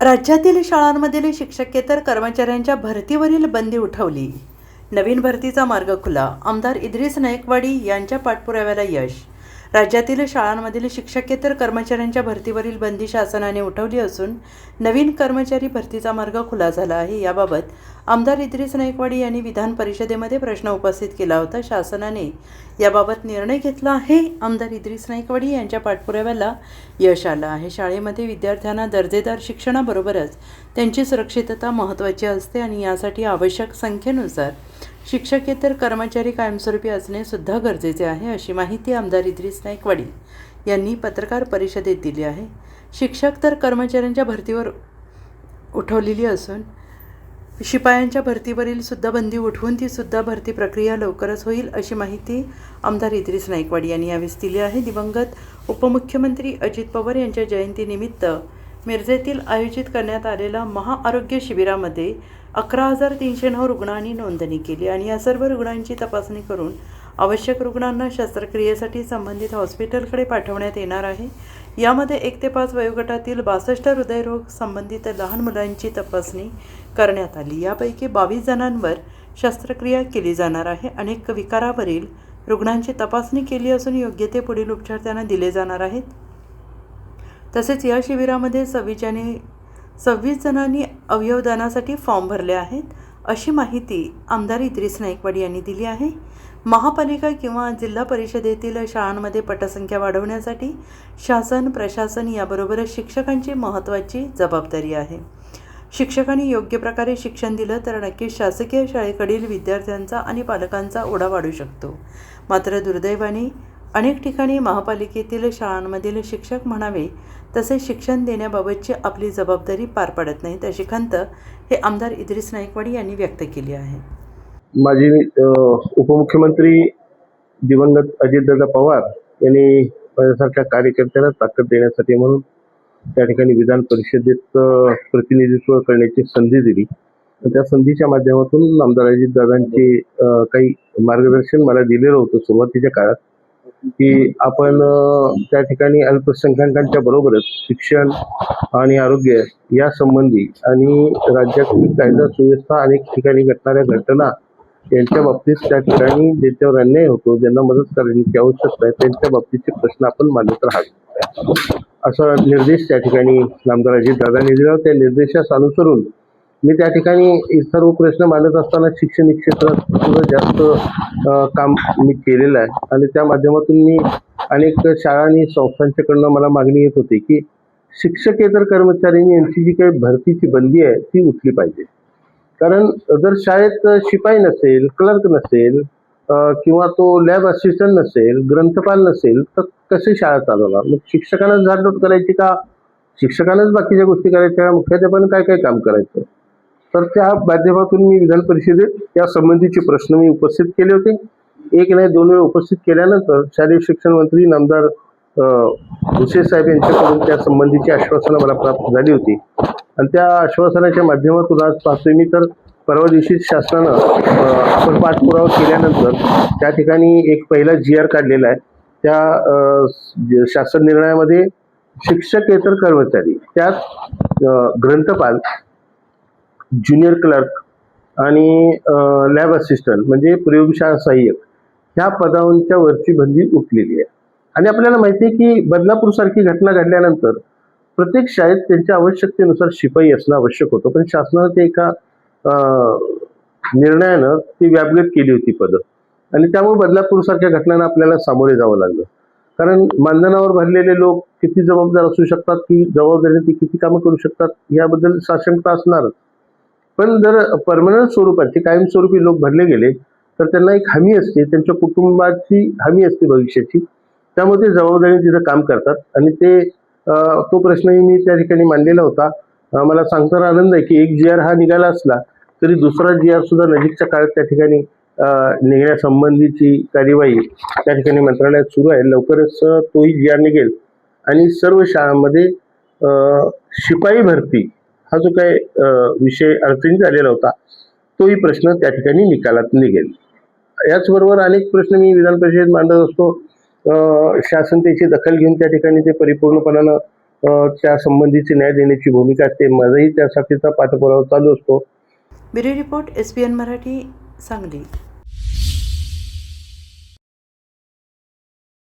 राज्यातील शाळांमधील शिक्षकेतर कर्मचाऱ्यांच्या भरतीवरील बंदी उठवली. नवीन भरतीचा मार्ग खुला. आमदार इद्रिस नाईकवाडी यांच्या पाठपुराव्याला यश. राज्यातील शाळांमधील शिक्षकेतर कर्मचाऱ्यांच्या भरतीवरील बंदी शासनाने उठवली असून नवीन कर्मचारी भरतीचा मार्ग खुला झाला आहे. याबाबत आमदार इद्रिस नाईकवाडी यांनी विधान परिषदेमध्ये प्रश्न उपस्थित केला होता. शासनाने याबाबत निर्णय घेतला आहे. आमदार इद्रिस नाईकवाडी यांच्या पाठपुराव्याला यश आलं आहे. शाळेमध्ये विद्यार्थ्यांना दर्जेदार शिक्षणाबरोबरच त्यांची सुरक्षितता महत्त्वाची असते आणि यासाठी आवश्यक संख्येनुसार शिक्षकेतर कर्मचारी कायमस्वरूपी असणे सुद्धा गरजेचे आहे, अशी माहिती आमदार इद्रिस नाईकवाडी यांनी पत्रकार परिषदेत दिली आहे. शिक्षक तर कर्मचाऱ्यांच्या भरतीवर उठवलेली असून शिपायांच्या भरतीवरील सुद्धा बंदी उठवून ती सुद्धा भरती प्रक्रिया लवकरच होईल, अशी माहिती आमदार इद्रिस नाईकवाडी यांनी यावेळी दिली आहे. दिवंगत उपमुख्यमंत्री अजित पवार यांच्या जयंतीनिमित्त मिरजेतील आयोजित करण्यात आलेल्या महाआरोग्य शिबिरामध्ये 11,309 रुग्णांनी नोंदणी केली आणि या सर्व रुग्णांची तपासणी करून आवश्यक रुग्णांना शस्त्रक्रियेसाठी संबंधित हॉस्पिटलकडे पाठवण्यात येणार आहे. यामध्ये 1 ते 5 वयोगटातील 62 हृदयरोग संबंधित लहान मुलांची तपासणी करण्यात आली. यापैकी 22 जणांवर शस्त्रक्रिया केली जाणार आहे. अनेक विकारावरील रुग्णांची तपासणी केली असून योग्य ते पुढील उपचार त्यांना दिले जाणार आहेत. तसेच या शिबिरामध्ये 26 जणांनी अवयवदानासाठी फॉर्म भरले आहेत, अशी माहिती आमदार इद्रिस नाईकवाडी यांनी दिली आहे. महापालिका किंवा जिल्हा परिषदेतील शाळांमध्ये पटसंख्या वाढवण्यासाठी शासन प्रशासन याबरोबरच शिक्षकांची महत्त्वाची जबाबदारी आहे. शिक्षकांनी योग्य प्रकारे शिक्षण दिलं तर नक्कीच शासकीय शाळेकडील विद्यार्थ्यांचा आणि पालकांचा ओढा वाढू शकतो. मात्र दुर्दैवाने अनेक ठिकाणी महापालिकेतील शाळांमधील शिक्षक म्हणावे तसे शिक्षण देण्याबाबतची आपली जबाबदारी पार पडत नाहीत, अशी खंत हे आमदार इद्रिस नाईकवाडी यांनी व्यक्त केली आहे. माजी उपमुख्यमंत्री दिवंगत अजितदादा पवार यांनी माझ्यासारख्या कार्यकर्त्याला ताकद देण्यासाठी म्हणून त्या ठिकाणी विधान परिषदेत प्रतिनिधित्व करण्याची संधी दिली. त्या संधीच्या माध्यमातून आमदार अजितदादांचे काही मार्गदर्शन मला दिलेलं होतं सुरुवातीच्या काळात, की आपण त्या ठिकाणी अल्पसंख्याकांच्या बरोबरच शिक्षण आणि आरोग्य या संबंधी आणि राज्यातील कायदा सुव्यवस्था अनेक ठिकाणी घडणाऱ्या घटना यांच्या बाबतीत त्या ठिकाणी ज्यांच्यावर अन्याय होतो, ज्यांना मदत करण्याची आवश्यकता आहे, त्यांच्या बाबतीचे प्रश्न आपण मांडत राहावे, असा निर्देश त्या ठिकाणी आमदार अजितदादांनी दिला. त्या निर्देशास अनुसरून मी त्या ठिकाणी सर्व प्रश्न मांडत असताना शैक्षणिक क्षेत्रात सुद्धा जास्त काम मी केलेलं आहे आणि त्या माध्यमातून मी अनेक शाळा आणि संस्थांच्याकडनं मला मागणी येत होती की शिक्षकेतर कर्मचाऱ्यांनी यांची जी काही भरतीची बंदी आहे ती उठली पाहिजे. कारण जर शाळेत शिपाई नसेल, क्लर्क नसेल किंवा तो लॅब असिस्टंट नसेल, ग्रंथपाल नसेल तर कशी शाळा चालवणार? मग शिक्षकांनाच झाडलोट करायची का? शिक्षकांनाच बाकीच्या गोष्टी करायच्या? मुख्याध्यापकाने काय काय काम करायचं? तर त्या माध्यमातून मी विधान परिषदेत त्या संबंधीचे प्रश्न मी उपस्थित केले होते. 1 नाही 2 वेळा उपस्थित केल्यानंतर शालेय शिक्षण मंत्री नामदार भुसे साहेब यांच्याकडून त्या संबंधीची आश्वासनं मला प्राप्त झाली होती आणि त्या आश्वासनाच्या माध्यमातून आज पाहतोय मी तर परवा दिवशी शासनानं आपण पाठपुरावा केल्यानंतर त्या ठिकाणी एक पहिला GR काढलेला आहे. त्या शासन निर्णयामध्ये शिक्षकेतर कर्मचारी त्यात ग्रंथपाल, ज्युनियर क्लर्क आणि लॅब असिस्टंट म्हणजे प्रयोगशाळा सहाय्यक ह्या पदांच्या वरची बंदी उठलेली आहे. आणि आपल्याला माहिती आहे की बदलापूर सारखी घटना घडल्यानंतर प्रत्येक शाळेत त्यांच्या आवश्यकतेनुसार शिपाई असणं आवश्यक होतं, पण शासनानं ते एका निर्णयानं ती व्यापगत केली होती पदं आणि त्यामुळे बदलापूर सारख्या घटनांना आपल्याला सामोरे जावं लागलं. कारण मानधनावर भरलेले लोक किती जबाबदार असू शकतात, की जबाबदारीने ती किती कामं करू शकतात याबद्दल साशंकता असणारच. पण जर परमनंट स्वरूपाचे कायमस्वरूपी लोक भरले गेले तर त्यांना एक हमी असते, त्यांच्या कुटुंबाची हमी असते भविष्याची, त्यामुळे ते जबाबदारीने तिथं काम करतात आणि ते तो प्रश्नही मी त्या ठिकाणी मांडलेला होता. मला सांगताना आनंद आहे की एक GR हा निघाला असला तरी दुसरा GR सुद्धा नजीकच्या काळात त्या ठिकाणी निघण्यासंबंधीची कार्यवाही त्या ठिकाणी मंत्रालयात सुरू आहे. लवकरच तोही GR निघेल आणि सर्व शाळांमध्ये शिपाई भरती हा जो काही विषय अडचणीत आलेला होता तोही प्रश्न त्या ठिकाणी निकालात निघेल. याचबरोबर अनेक प्रश्न मी विधान परिषदेत मांडत असतो. शासन त्याची दखल घेऊन त्या ठिकाणी ते परिपूर्णपणानं त्या संबंधीची न्याय देण्याची भूमिका असते. माझाही त्यासाठीचा पाठपुरावा चालू असतो. Bureau report SPN Marathi Sangli.